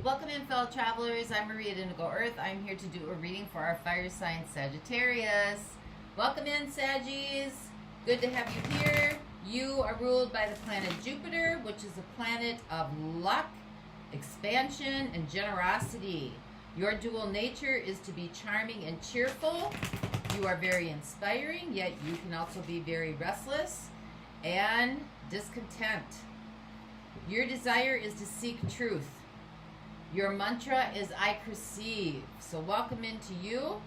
Welcome in, fellow travelers. I'm Maria at Indigo Earth. I'm here to do a reading for our fire sign Sagittarius. Welcome in, Saggies. Good to have you here. You are ruled by the planet Jupiter, which is a planet of luck, expansion, and generosity. Your dual nature is to be charming and cheerful. You are very inspiring, yet you can also be very restless and discontent. Your desire is to seek truth. Your mantra is I perceive. So welcome into you.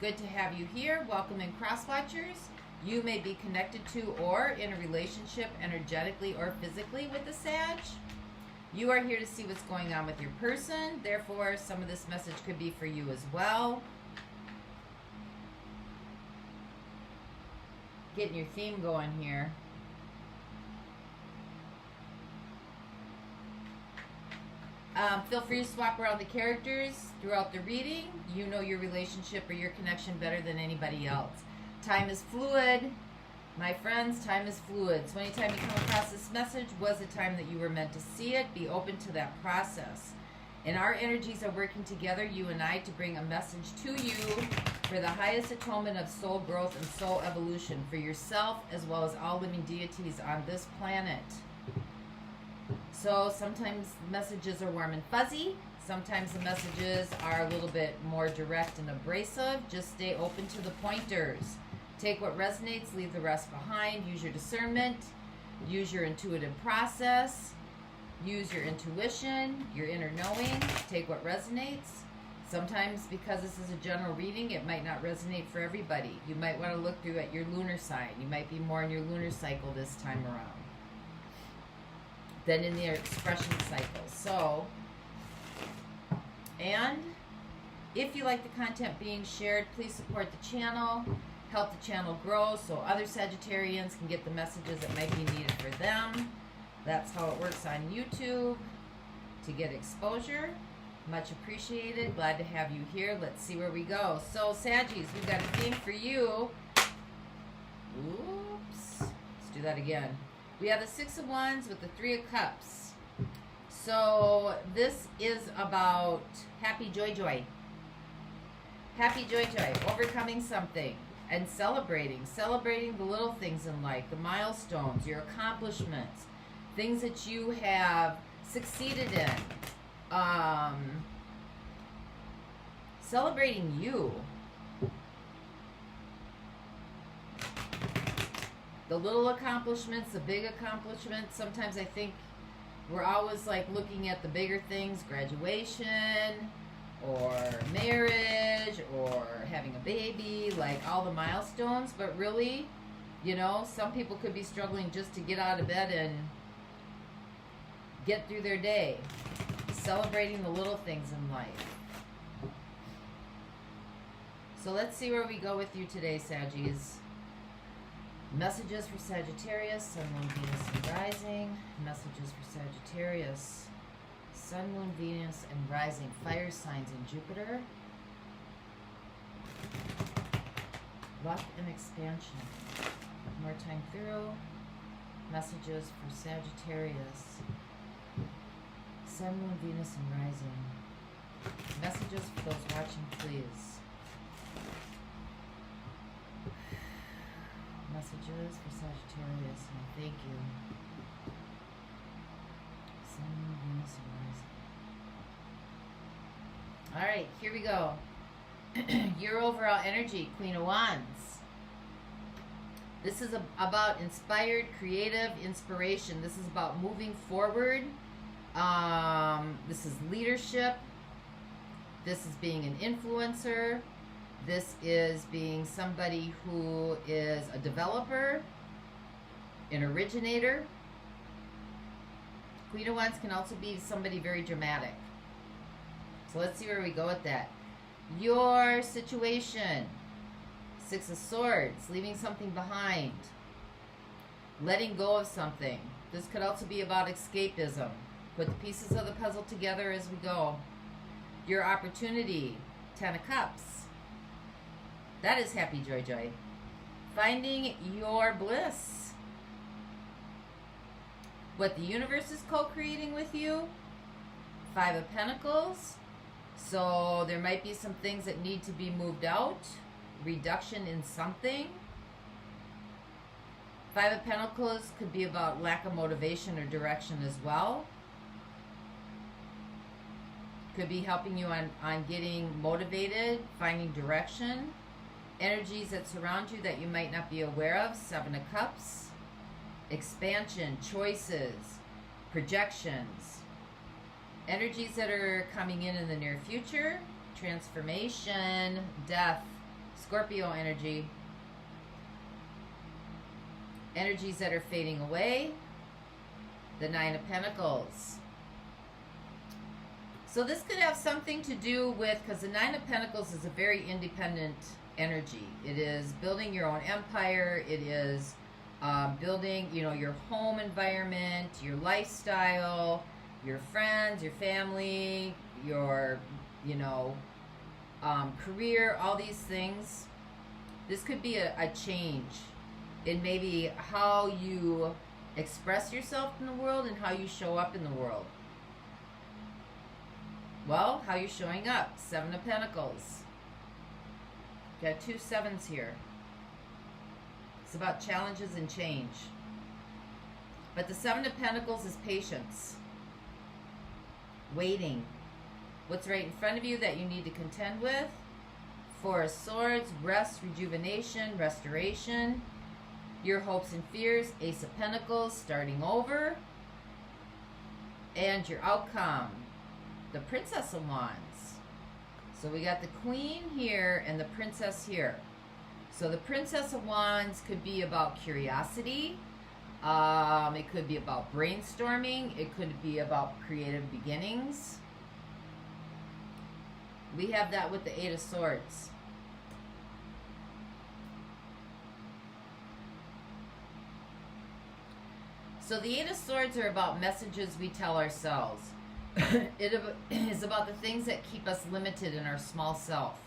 Good to have you here. Welcome in, cross watchers. You may be connected to or in a relationship energetically or physically with a Sag. You are here to see what's going on with your person. Therefore, some of this message could be for you as well. Getting your theme going here. Feel free to swap around the characters throughout the reading. You know your relationship or your connection better than anybody else. Time is fluid. My friends, time is fluid. So anytime you come across this message was the time that you were meant to see it. Be open to that process. And our energies are working together, you and I, to bring a message to you for the highest atonement of soul growth and soul evolution for yourself as well as all living deities on this planet. So sometimes messages are warm and fuzzy. Sometimes the messages are a little bit more direct and abrasive. Just stay open to the pointers. Take what resonates, leave the rest behind. Use your discernment. Use your intuitive process. Use your intuition, your inner knowing. Take what resonates. Sometimes, because this is a general reading, it might not resonate for everybody. You might want to look through at your lunar sign. You might be more in your lunar cycle this time around than in their expression cycle. So, and if you like the content being shared, please support the channel, help the channel grow so other Sagittarians can get the messages that might be needed for them. That's how it works on YouTube to get exposure. Much appreciated. Glad to have you here. Let's see where we go. So, Saggies, we've got a theme for you. Oops. Let's do that again. We have the Six of Wands with the Three of Cups. So this is about happy joy. Happy joy, overcoming something and celebrating the little things in life, the milestones, your accomplishments, things that you have succeeded in. Celebrating you. The little accomplishments, the big accomplishments. Sometimes I think we're always like looking at the bigger things, graduation or marriage or having a baby, like all the milestones. But really, you know, some people could be struggling just to get out of bed and get through their day. Celebrating the little things in life. So let's see where we go with you today, Saggies. Messages for Sagittarius, Sun, Moon, Venus, and Rising. Messages for Sagittarius, Sun, Moon, Venus, and Rising. Fire signs in Jupiter. Luck and expansion. More time through. Messages for Sagittarius, Sun, Moon, Venus, and Rising. Messages for those watching, please. Messages for Sagittarius, and thank you. Sun, Moon, Venus, and Rising. Alright, here we go. Your overall energy, Queen of Wands. This is about inspired, creative inspiration. This is about moving forward. This is leadership. This is being an influencer. This is being somebody who is a developer, an originator. Queen of Wands can also be somebody very dramatic. So let's see where we go with that. Your situation. Six of Swords, leaving something behind. Letting go of something. This could also be about escapism. Put the pieces of the puzzle together as we go. Your opportunity. Ten of Cups. That is happy joy. Finding your bliss. What the universe is co-creating with you Five of Pentacles. So there might be some things that need to be moved out. Reduction in something. Five of Pentacles could be about lack of motivation or direction as well. Could be helping you on getting motivated, finding direction. Energies that surround you that you might not be aware of. Seven of Cups. Expansion, choices, projections. Energies that are coming in the near future. Transformation, death, Scorpio energy. Energies that are fading away. The Nine of Pentacles. So this could have something to do with, because the Nine of Pentacles is a very independent energy. It is building your own empire. It is building, you know, your home environment, your lifestyle, your friends, your family, your, you know, career, all these things. This could be a change in maybe how you express yourself in the world and how you show up in the world. Well, how you're showing up. Seven of Pentacles. Got two sevens here. It's about challenges and change. But the Seven of Pentacles is patience. Waiting. What's right in front of you that you need to contend with? Four of Swords, rest, rejuvenation, restoration. Your hopes and fears. Ace of Pentacles, starting over. And your outcome. The Princess of Wands. So we got the Queen here and the Princess here. So the Princess of Wands could be about curiosity. It could be about brainstorming. It could be about creative beginnings. We have that with the Eight of Swords. So the Eight of Swords are about messages we tell ourselves. It is about the things that keep us limited in our small self.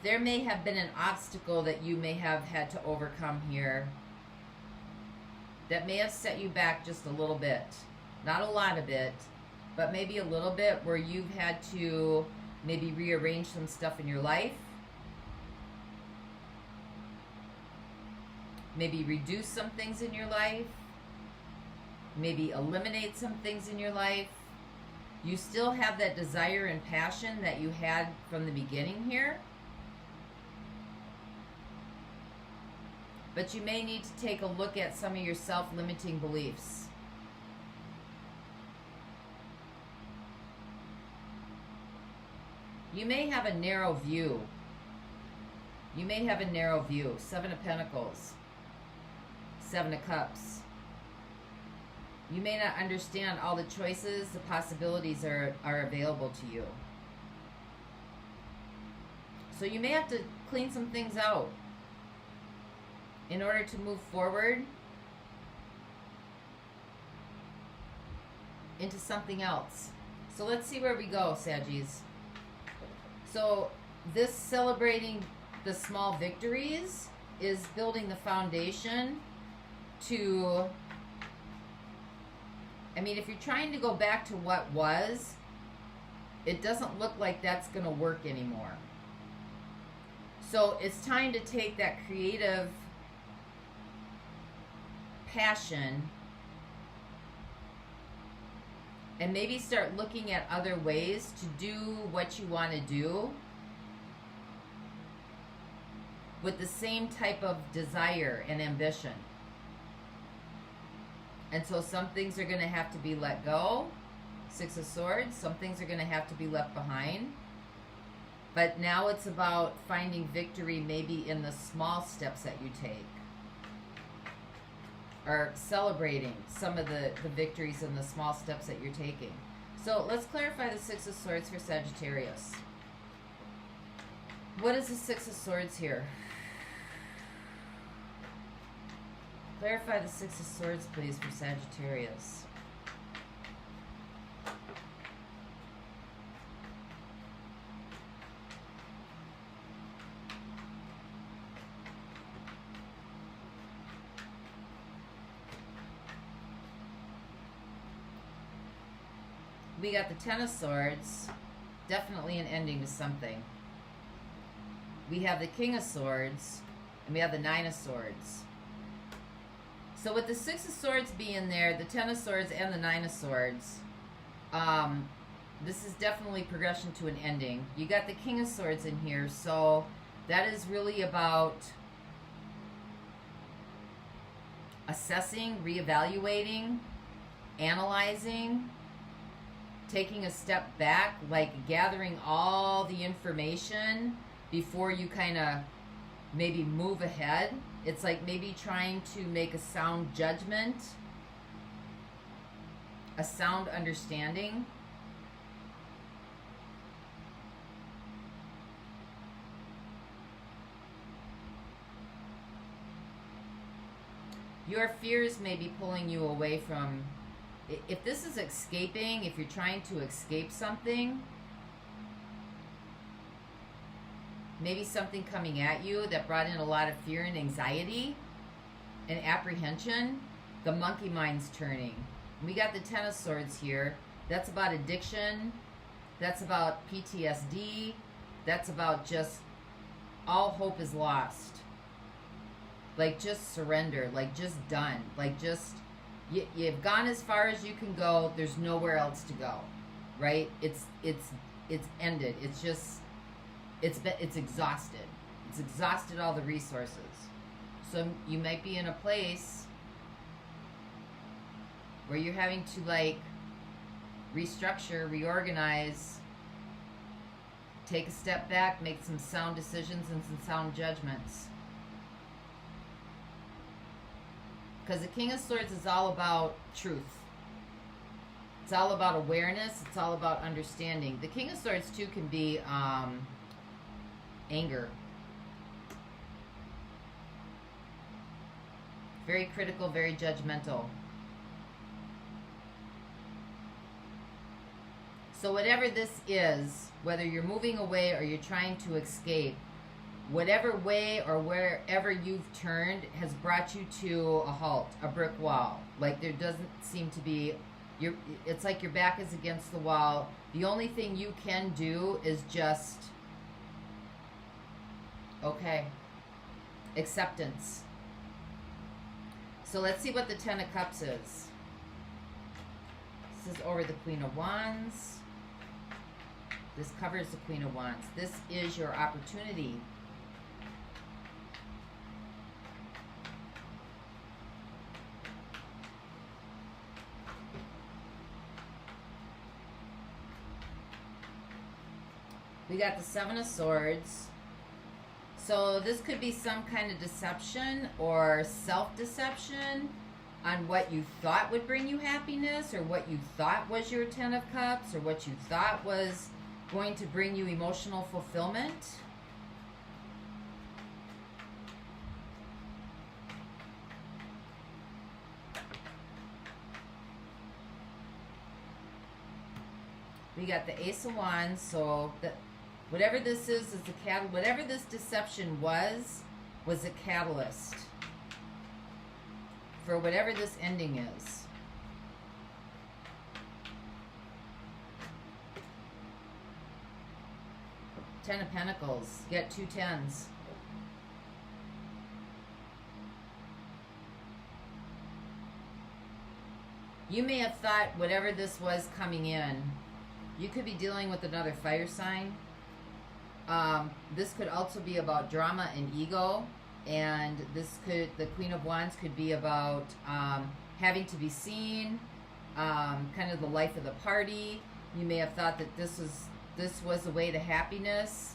There may have been an obstacle that you may have had to overcome here that may have set you back just a little bit. Not a lot of it, but maybe a little bit, where you've had to maybe rearrange some stuff in your life. Maybe reduce some things in your life. Maybe eliminate some things in your life. You still have that desire and passion that you had from the beginning here. But you may need to take a look at some of your self-limiting beliefs. You may have a narrow view. You may have a narrow view. Seven of Pentacles. Seven of Cups. You may not understand all the choices, the possibilities are available to you. So you may have to clean some things out in order to move forward into something else. So let's see where we go, Saggies. So this celebrating the small victories is building the foundation to, I mean, if you're trying to go back to what was, it doesn't look like that's going to work anymore. So it's time to take that creative passion and maybe start looking at other ways to do what you want to do with the same type of desire and ambition. And so some things are going to have to be let go. Six of Swords. Some things are going to have to be left behind. But now it's about finding victory maybe in the small steps that you take. Or celebrating some of the victories in the small steps that you're taking. So let's clarify the Six of Swords for Sagittarius. What is the Six of Swords here? Clarify the Six of Swords, please, for Sagittarius. we got the Ten of Swords. Definitely an ending to something. We have the King of Swords. And we have the Nine of Swords. So with the Six of Swords being there, the Ten of Swords and the Nine of Swords, this is definitely progression to an ending. You got the King of Swords in here, so that is really about assessing, reevaluating, analyzing, taking a step back, like gathering all the information before you kind of maybe move ahead. It's like maybe trying to make a sound judgment, a sound understanding. Your fears may be pulling you away from, if this is escaping, if you're trying to escape something, maybe something coming at you that brought in a lot of fear and anxiety and apprehension, the monkey mind's turning. We got the Ten of Swords here. That's about addiction. That's about PTSD. That's about just all hope is lost. Like just surrender, like just done, like just you've gone as far as you can go. There's nowhere else to go, right? It's ended. It's just it's exhausted. It's exhausted all the resources. So you might be in a place where you're having to like restructure, reorganize, take a step back, make some sound decisions and some sound judgments. Because the King of Swords is all about truth. It's all about awareness. It's all about understanding. The King of Swords, too, can be anger. Very critical, very judgmental. So whatever this is, whether you're moving away or you're trying to escape, whatever way or wherever you've turned has brought you to a halt, a brick wall. Like there doesn't seem to be, it's like your back is against the wall. The only thing you can do is just, okay, acceptance. So let's see what the Ten of Cups is. This is over the Queen of Wands. This covers the Queen of Wands. This is your opportunity. We got the Seven of Swords. So this could be some kind of deception or self-deception on what you thought would bring you happiness, or what you thought was your Ten of Cups, or what you thought was going to bring you emotional fulfillment. We got the Ace of Wands, so whatever this is the catalyst. Whatever this deception was a catalyst for whatever this ending is. Ten of Pentacles. You got two tens. You may have thought whatever this was coming in, you could be dealing with another fire sign. This could also be about drama and ego, and the Queen of Wands could be about having to be seen, kind of the life of the party. You may have thought that this was the way to happiness.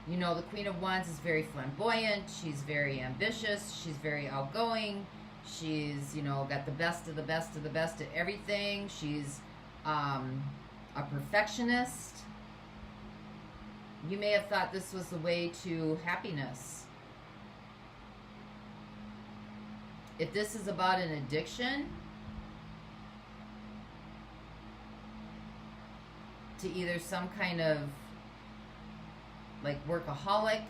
You know, the Queen of Wands is very flamboyant. She's very ambitious. She's very outgoing. She's, you know, got the best of the best of the best at everything. She's a perfectionist. You may have thought this was the way to happiness. If this is about an addiction to either some kind of like workaholic,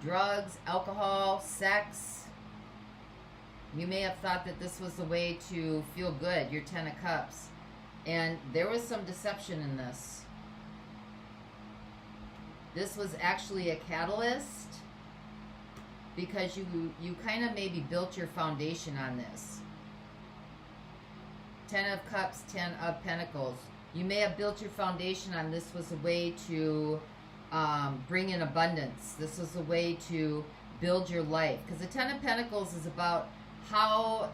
drugs, alcohol, sex, You may have thought that this was the way to feel good, your Ten of Cups. And there was some deception in this. This was actually a catalyst because you kind of maybe built your foundation on this. Ten of Cups, Ten of Pentacles. You may have built your foundation on this was a way to bring in abundance. This was a way to build your life. Because the Ten of Pentacles is about how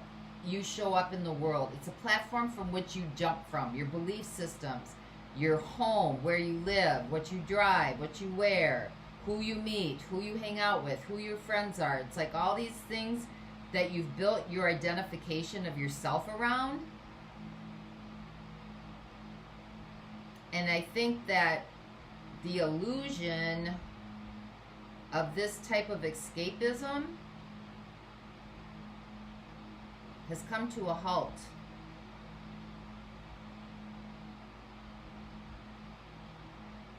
you show up in the world. It's a platform from which you jump from. Your belief systems, your home, where you live, what you drive, what you wear, who you meet, who you hang out with, who your friends are. It's like all these things that you've built your identification of yourself around. And I think that the illusion of this type of escapism has come to a halt.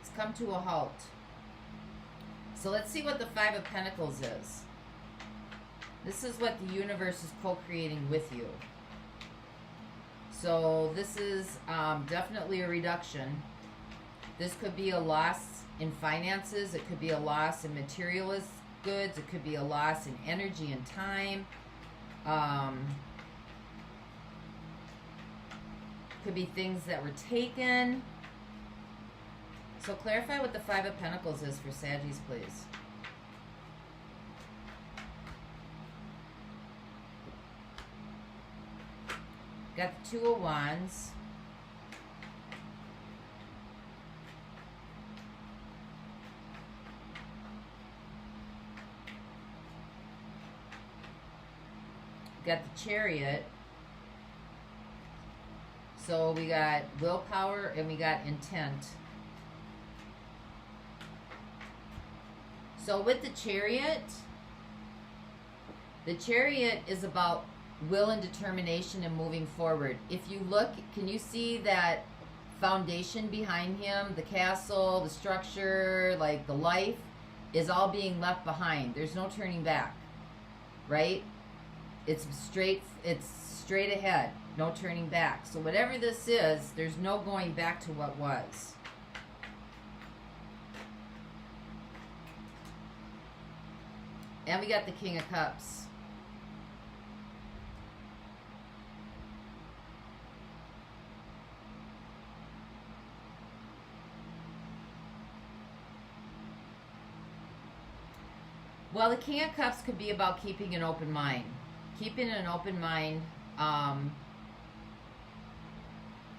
It's come to a halt. So let's see what the Five of Pentacles is. This is what the universe is co-creating with you. So this is definitely a reduction. This could be a loss in finances. It could be a loss in materialist goods. It could be a loss in energy and time. Could be things that were taken. So clarify what the Five of Pentacles is for Saggies, please. Got the Two of Wands. Got the Chariot. So we got willpower and we got intent. So with the Chariot is about will and determination and moving forward. If you look, can you see that foundation behind him? The castle, the structure, like the life is all being left behind. There's no turning back, right? It's straight ahead, no turning back. So whatever this is, there's no going back to what was. And we got the King of Cups. Well, the King of Cups could be about keeping an open mind. Keeping an open mind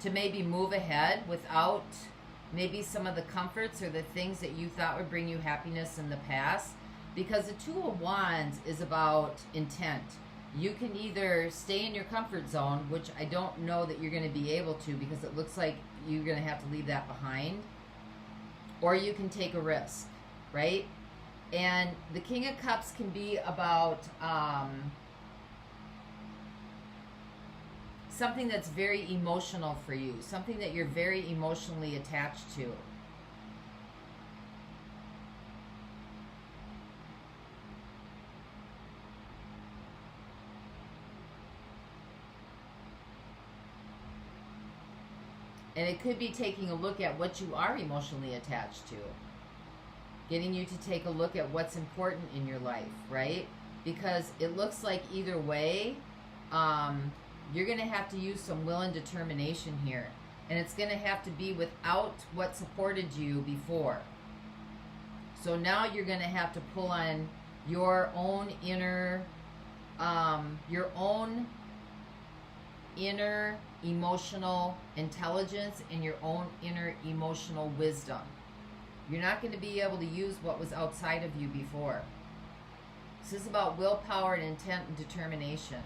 to maybe move ahead without maybe some of the comforts or the things that you thought would bring you happiness in the past. Because the Two of Wands is about intent. You can either stay in your comfort zone, which I don't know that you're going to be able to because it looks like you're going to have to leave that behind. Or you can take a risk, right? And the King of Cups can be about something that's very emotional for you, something that you're very emotionally attached to. And it could be taking a look at what you are emotionally attached to. Getting you to take a look at what's important in your life, right? Because it looks like either way, you're going to have to use some will and determination here. And it's going to have to be without what supported you before. So now you're going to have to pull on your own inner emotional intelligence and your own inner emotional wisdom. You're not going to be able to use what was outside of you before. This is about willpower and intent and determination.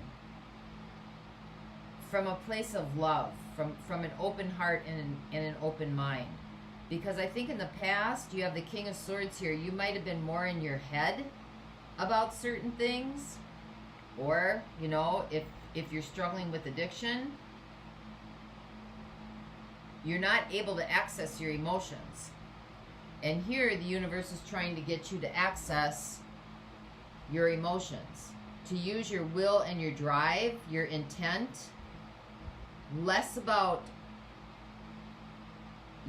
From a place of love, from an open heart and an open mind. Because I think in the past, you have the King of Swords here. You might have been more in your head about certain things. Or, you know, if you're struggling with addiction, you're not able to access your emotions. And here, the universe is trying to get you to access your emotions. to use your will and your drive, your intent, less about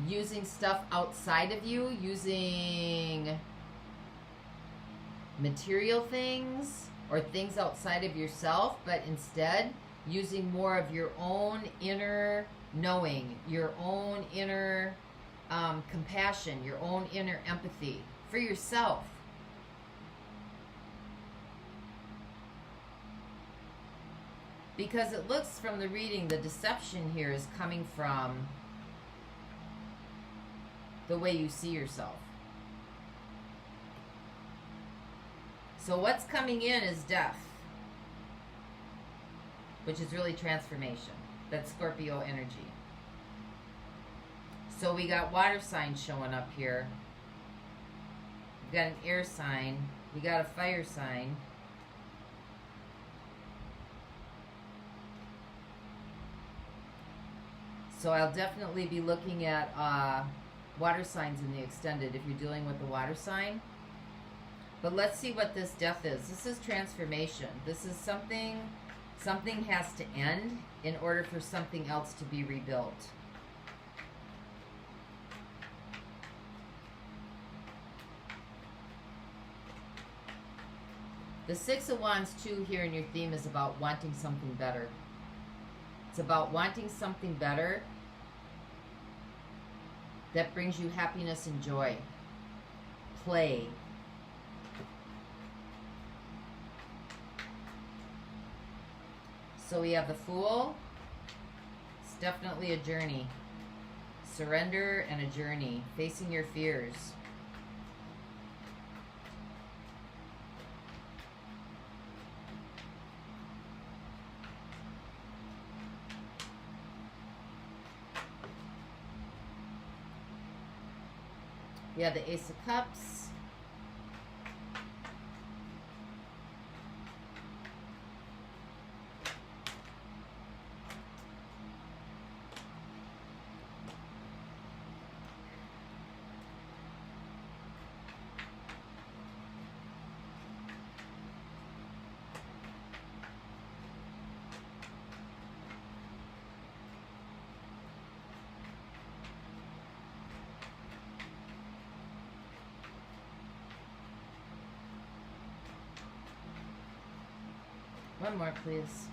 using stuff outside of you, using material things or things outside of yourself, but instead using more of your own inner knowing, your own inner compassion, your own inner empathy for yourself. Because it looks from the reading, the deception here is coming from the way you see yourself. So what's coming in is death, which is really transformation. That's Scorpio energy. So we got water signs showing up here. We got an air sign. We got a fire sign. So I'll definitely be looking at water signs in the extended if you're dealing with the water sign. But let's see what this death is. This is transformation. This is something has to end in order for something else to be rebuilt. The Six of Wands too here in your theme is about wanting something better. It's about wanting something better that brings you happiness and joy. Play. So we have the Fool. It's definitely a journey. Surrender and a journey. Facing your fears. We have the Ace of Cups. One more, please.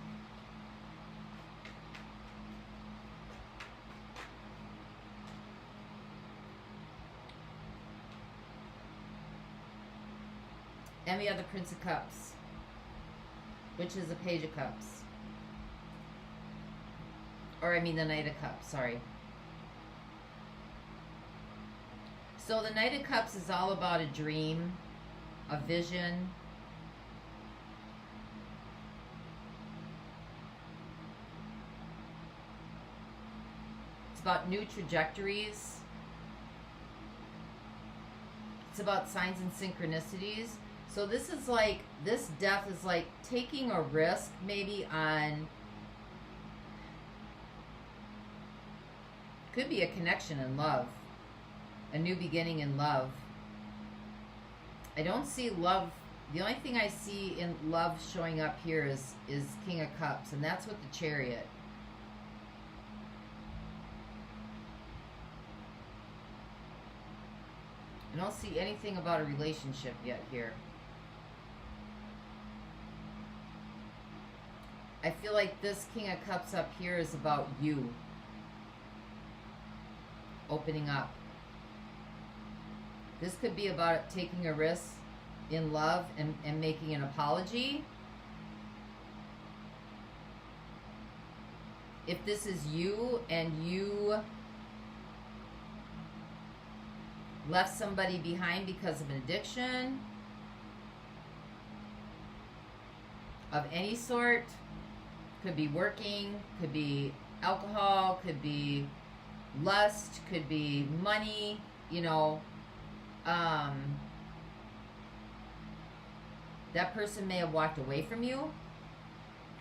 And we have the Prince of Cups, which is a Page of Cups. Or, I mean, the Knight of Cups, sorry. So the Knight of Cups is all about a dream, a vision. About new trajectories. It's about signs and synchronicities. So this is like, this death is like taking a risk maybe on, could be a connection in love, a new beginning in love. I don't see love. The only thing I see in love showing up here is King of Cups, and that's with the Chariot. I don't see anything about a relationship yet here. I feel like this King of Cups up here is about you. Opening up. This could be about taking a risk in love and making an apology. If this is you and you left somebody behind because of an addiction of any sort, could be working, could be alcohol, could be lust, could be money, you know, that person may have walked away from you,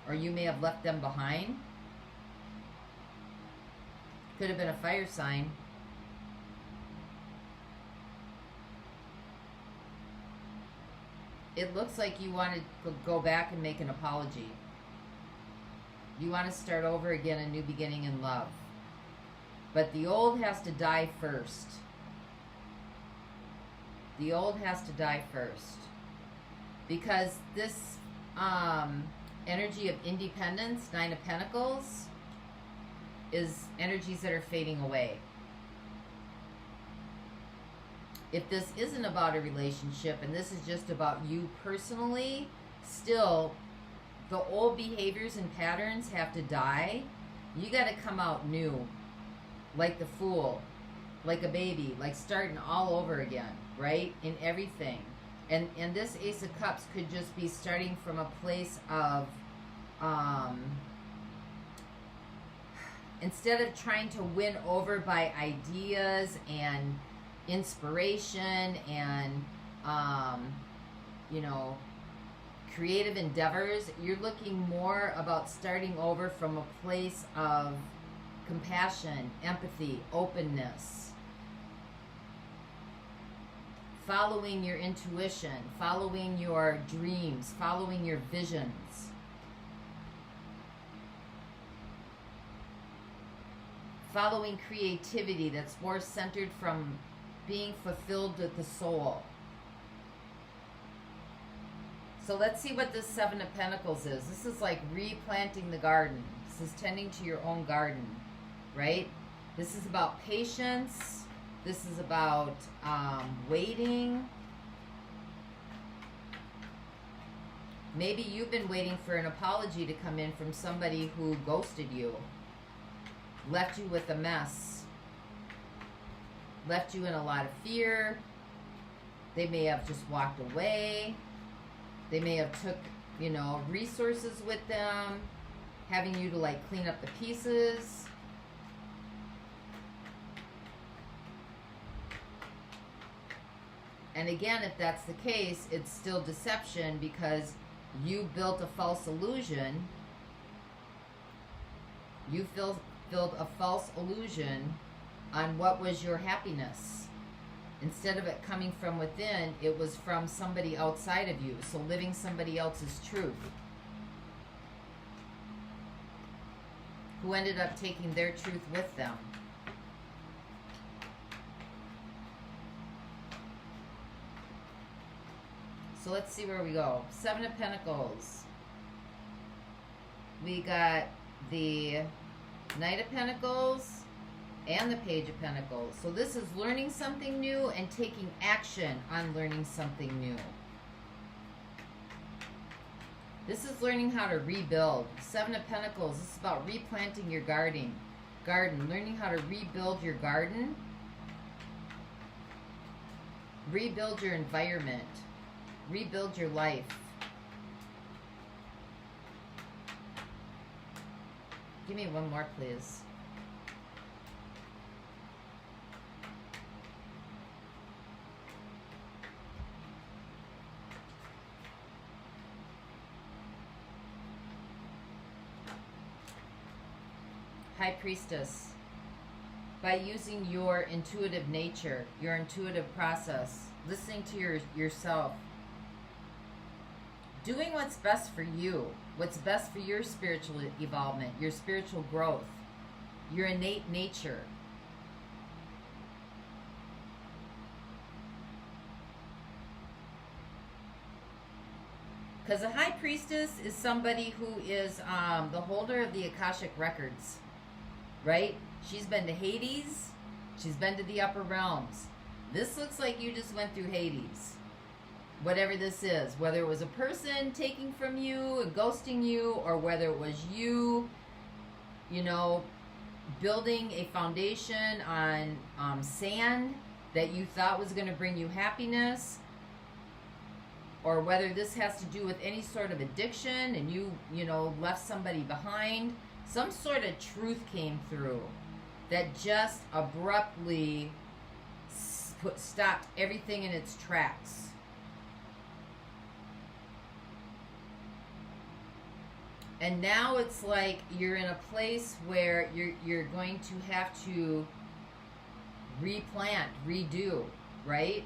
or you may have left them behind. Could have been a fire sign. it looks like you want to go back and make an apology. You want to start over again, a new beginning in love. But the old has to die first. The old has to die first. Because this energy of independence, 9 of Pentacles, is energies that are fading away. If this isn't about a relationship and this is just about you personally, still, the old behaviors and patterns have to die. You got to come out new, like the Fool, like a baby, like starting all over again, right? In everything. And this Ace of Cups could just be starting from a place of, instead of trying to win over by ideas and inspiration and, you know, creative endeavors, you're looking more about starting over from a place of compassion, empathy, openness, following your intuition, following your dreams, following your visions. Following creativity that's more centered from being fulfilled with the soul. So let's see what this 7 of Pentacles is. This is like replanting the garden. This is tending to your own garden, right? This is about patience. This is about waiting. Maybe you've been waiting for an apology to come in from somebody who ghosted you, left you with a mess, left you in a lot of fear. They may have just walked away. They may have took, you know, resources with them, having you to like clean up the pieces. And again, if that's the case, it's still deception because you built a false illusion. You built a false illusion on what was your happiness. Instead of it coming from within, it was from somebody outside of you. So living somebody else's truth. Who ended up taking their truth with them. So let's see where we go. 7 of Pentacles. We got the Knight of Pentacles and the Page of Pentacles. So this is learning something new and taking action on learning something new. This is learning how to rebuild. 7 of Pentacles, this is about replanting your garden, learning how to rebuild your garden, rebuild your environment, rebuild your life. Give me one more, please. High Priestess. By using your intuitive nature, your intuitive process, listening to yourself, doing what's best for you, what's best for your spiritual evolvement, your spiritual growth, your innate nature. Because a High Priestess is somebody who is the holder of the Akashic Records, right? She's been to Hades. She's been to the upper realms. This looks like you just went through Hades. Whatever this is, whether it was a person taking from you and ghosting you, or whether it was you, you know, building a foundation on sand that you thought was going to bring you happiness, or whether this has to do with any sort of addiction and you know, left somebody behind. Some sort of truth came through that just abruptly stopped everything in its tracks. And now it's like you're in a place where you're going to have to replant, redo, right?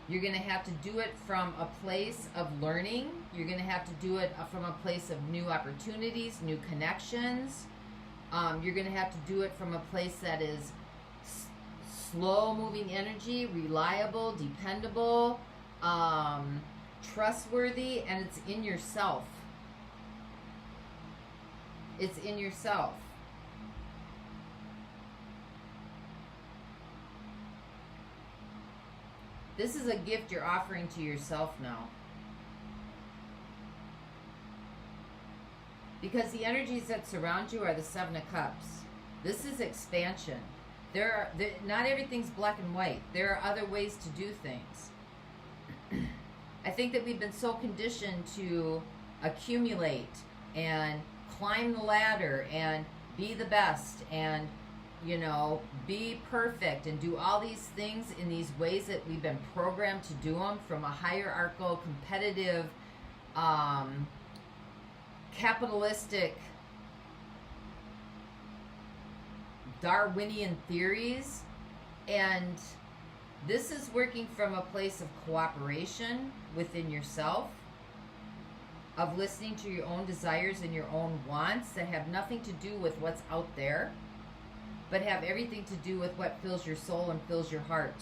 You're going to have to do it from a place of learning. You're going to have to do it from a place of new opportunities, new connections. You're going to have to do it from a place that is slow-moving energy, reliable, dependable, trustworthy, and it's in yourself. It's in yourself. This is a gift you're offering to yourself now. Because the energies that surround you are the Seven of Cups. This is expansion. Not everything's black and white. There are other ways to do things. I think that we've been so conditioned to accumulate and climb the ladder and be the best and, you know, be perfect and do all these things in these ways that we've been programmed to do them from a hierarchical, competitive, capitalistic, Darwinian theories. And this is working from a place of cooperation within yourself, of listening to your own desires and your own wants that have nothing to do with what's out there, but have everything to do with what fills your soul and fills your heart.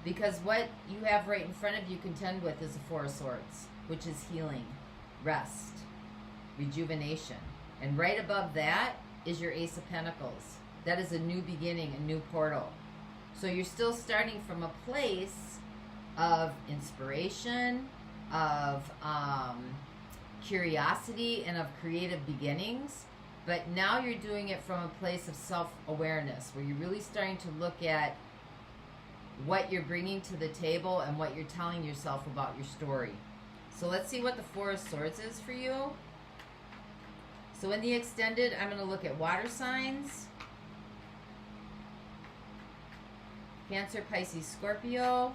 Because what you have right in front of you contend with is the Four of Swords, which is healing, rest, rejuvenation. And right above that is your Ace of Pentacles. That is a new beginning, a new portal. So you're still starting from a place of inspiration, of curiosity, and of creative beginnings. But now you're doing it from a place of self-awareness, where you're really starting to look at what you're bringing to the table and what you're telling yourself about your story. So let's see what the Four of Swords is for you. So in the extended, I'm going to look at water signs. Cancer, Pisces, Scorpio.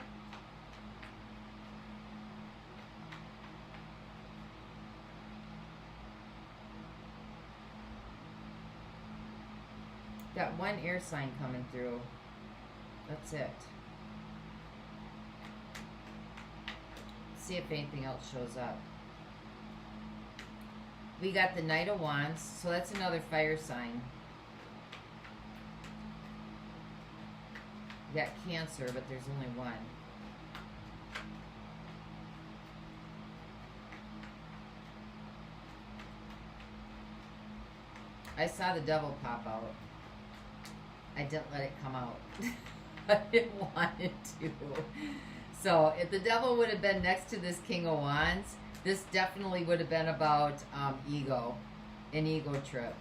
Got one air sign coming through. That's it. See if anything else shows up. We got the Knight of Wands, so that's another fire sign. We got Cancer, but there's only one. I saw the Devil pop out. I didn't let it come out. I didn't want it to. So if the Devil would have been next to this King of Wands, this definitely would have been about ego, an ego trip,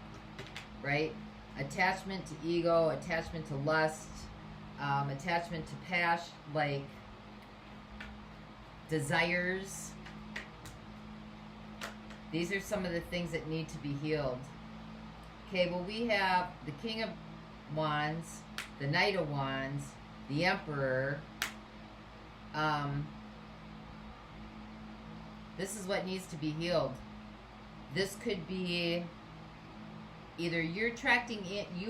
right? Attachment to ego, attachment to lust, attachment to passion, like desires. These are some of the things that need to be healed. Okay, well, we have the King of Wands, the Knight of Wands, the Emperor. This is what needs to be healed. This could be either you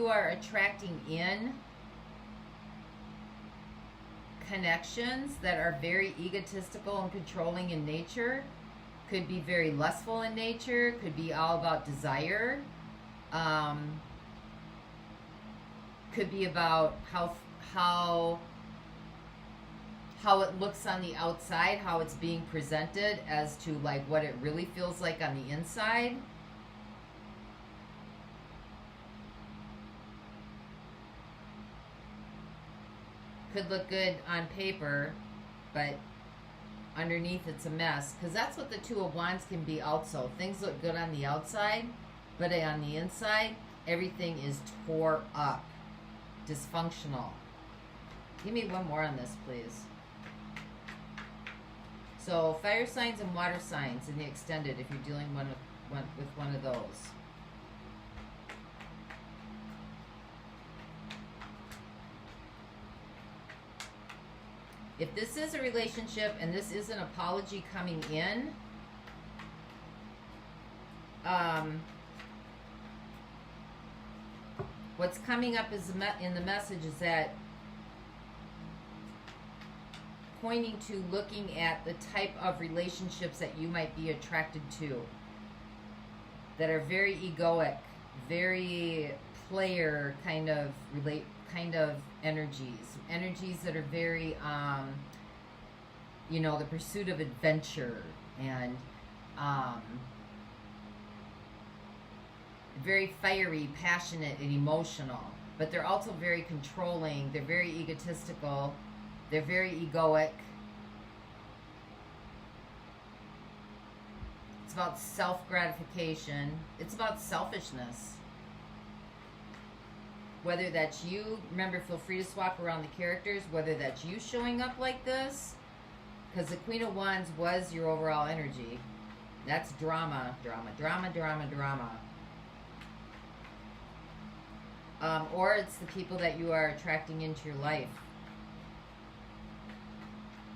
are attracting in connections that are very egotistical and controlling in nature, could be very lustful in nature, could be all about desire, could be about how it looks on the outside, how it's being presented as to like what it really feels like on the inside. Could look good on paper, but underneath it's a mess. Because that's what the Two of Wands can be also. Things look good on the outside, but on the inside, everything is tore up, dysfunctional. Give me one more on this, please. So fire signs and water signs in the extended, if you're dealing with one of those. If this is a relationship and this is an apology coming in, what's coming up is in the message is that pointing to looking at the type of relationships that you might be attracted to that are very egoic, very player kind of energies that are very you know, the pursuit of adventure and very fiery, passionate, and emotional. But they're also very controlling. They're very egotistical. They're very egoic. It's about self-gratification. It's about selfishness. Whether that's you, remember, feel free to swap around the characters, whether that's you showing up like this, because the Queen of Wands was your overall energy. That's drama, drama, drama, drama, drama. Or it's the people that you are attracting into your life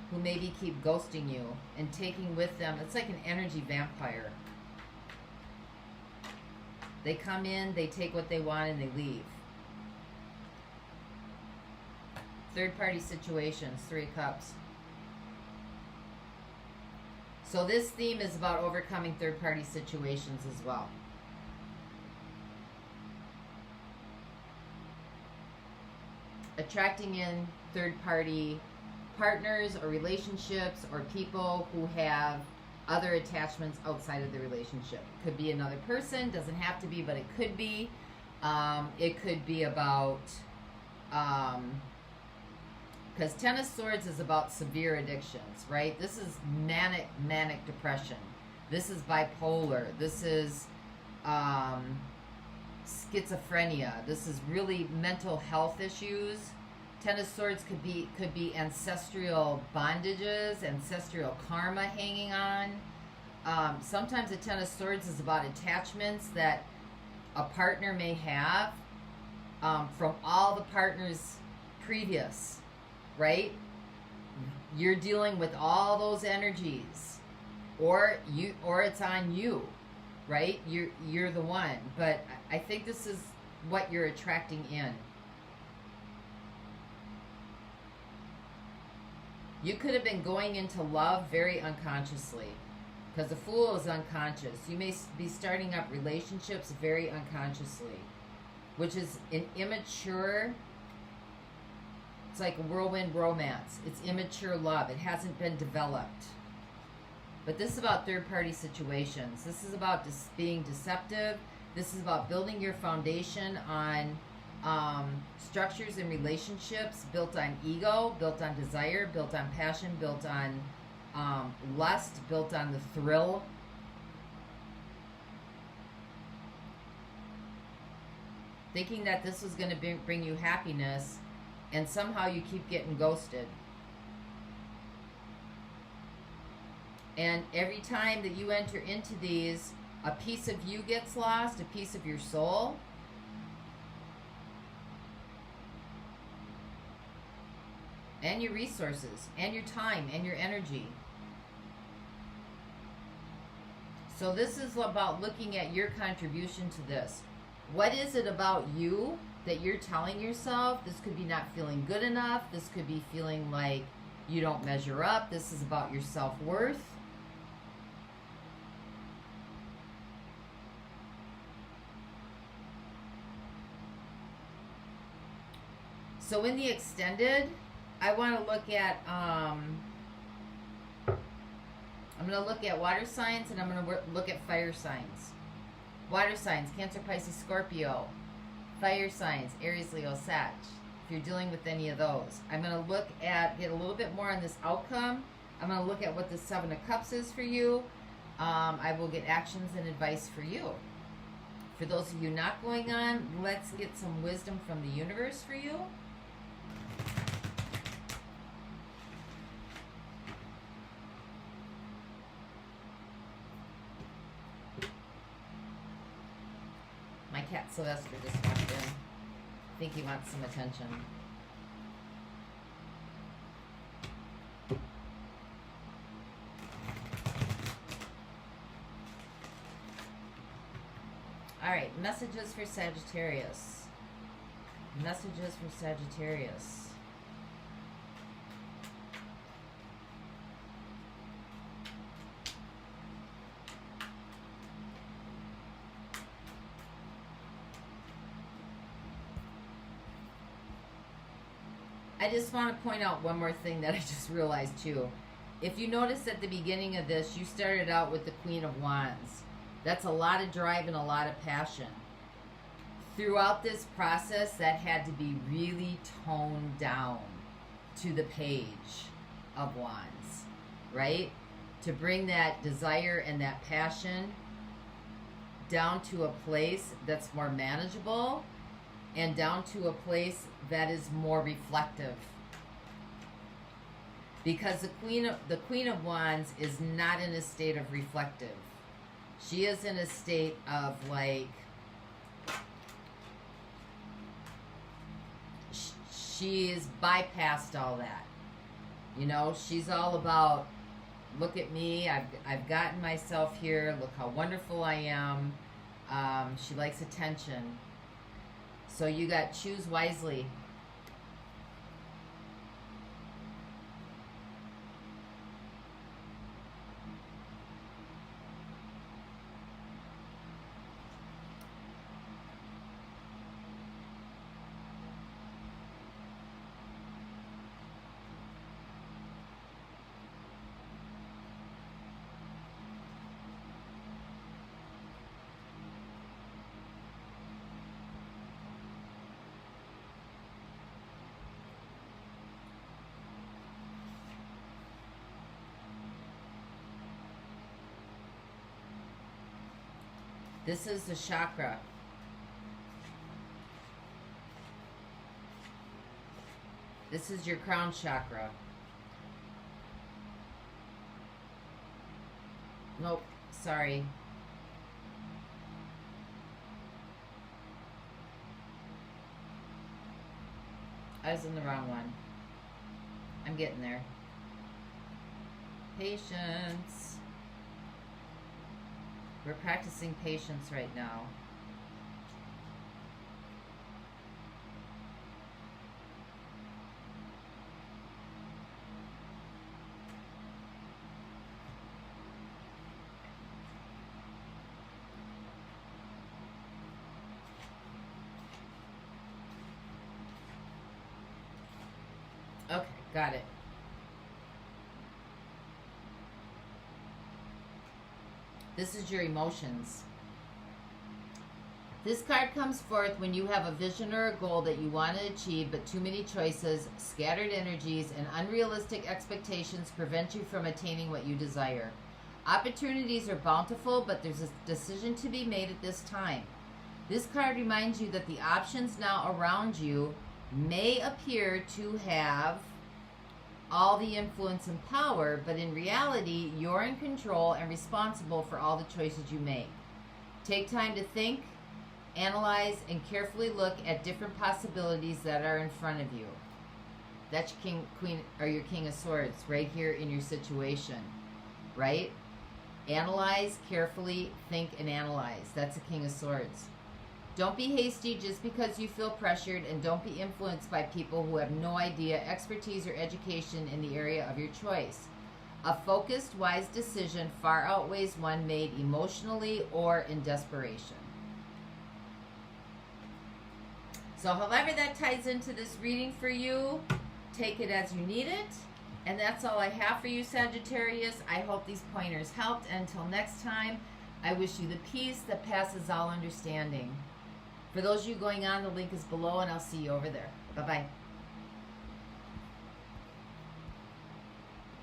who maybe keep ghosting you and taking with them. It's like an energy vampire. They come in, they take what they want, and they leave. Third party situations, 3 of Cups. So this theme is about overcoming third party situations as well. Attracting in third-party partners or relationships or people who have other attachments outside of the relationship. Could be another person, doesn't have to be, but it could be. It could be about, because Ten of Swords is about severe addictions, right? This is manic depression. This is bipolar. This is schizophrenia. This is really mental health issues. Ten of Swords could be ancestral bondages, ancestral karma hanging on. Sometimes a Ten of Swords is about attachments that a partner may have from all the partners previous, right? You're dealing with all those energies, or it's on you, right? You're the one. But I think this is what you're attracting in. You could have been going into love very unconsciously, because the Fool is unconscious. You may be starting up relationships very unconsciously, which is an immature, it's like a whirlwind romance. It's immature love. It hasn't been developed. But this is about third-party situations. This is about being deceptive. This is about building your foundation on structures and relationships built on ego, built on desire, built on passion, built on lust, built on the thrill. Thinking that this was going to bring you happiness, and somehow you keep getting ghosted. And every time that you enter into these, a piece of you gets lost, a piece of your soul. And your resources, and your time, and your energy. So this is about looking at your contribution to this. What is it about you that you're telling yourself? This could be not feeling good enough. This could be feeling like you don't measure up. This is about your self-worth. So in the extended, I want to look at, I'm going to look at water signs, and I'm going to look at fire signs. Water signs, Cancer, Pisces, Scorpio. Fire signs, Aries, Leo, Sag. If you're dealing with any of those. I'm going to look at, get a little bit more on this outcome. I'm going to look at what the Seven of Cups is for you. I will get actions and advice for you. For those of you not going on, let's get some wisdom from the universe for you. My cat Sylvester just walked in. I think he wants some attention. Alright, messages for Sagittarius. Messages for Sagittarius. I just want to point out one more thing that I just realized too. If you notice at the beginning of this, you started out with the Queen of Wands. That's a lot of drive and a lot of passion. Throughout this process, that had to be really toned down to the Page of Wands, right? To bring that desire and that passion down to a place that's more manageable and down to a place that is more reflective. Because the Queen of Wands is not in a state of reflective. She is in a state of like, she's bypassed all that. You know, she's all about, look at me, I've gotten myself here, look how wonderful I am. She likes attention. So you got choose wisely. This is the chakra. This is your crown chakra. Nope, sorry. I was in the wrong one. I'm getting there. Patience. We're practicing patience right now. Okay, got it. This is your emotions. This card comes forth when you have a vision or a goal that you want to achieve, but too many choices, scattered energies, and unrealistic expectations prevent you from attaining what you desire. Opportunities are bountiful, but there's a decision to be made at this time. This card reminds you that the options now around you may appear to have all the influence and power, but in reality, you're in control and responsible for all the choices you make. Take time to think, analyze, and carefully look at different possibilities that are in front of you. That's your king, queen, or your King of Swords right here in your situation, right? Analyze, carefully think, and analyze. That's the King of Swords. Don't be hasty just because you feel pressured, and don't be influenced by people who have no idea, expertise, or education in the area of your choice. A focused, wise decision far outweighs one made emotionally or in desperation. So however that ties into this reading for you, take it as you need it. And that's all I have for you, Sagittarius. I hope these pointers helped. Until next time, I wish you the peace that passes all understanding. For those of you going on, the link is below, and I'll see you over there. Bye-bye.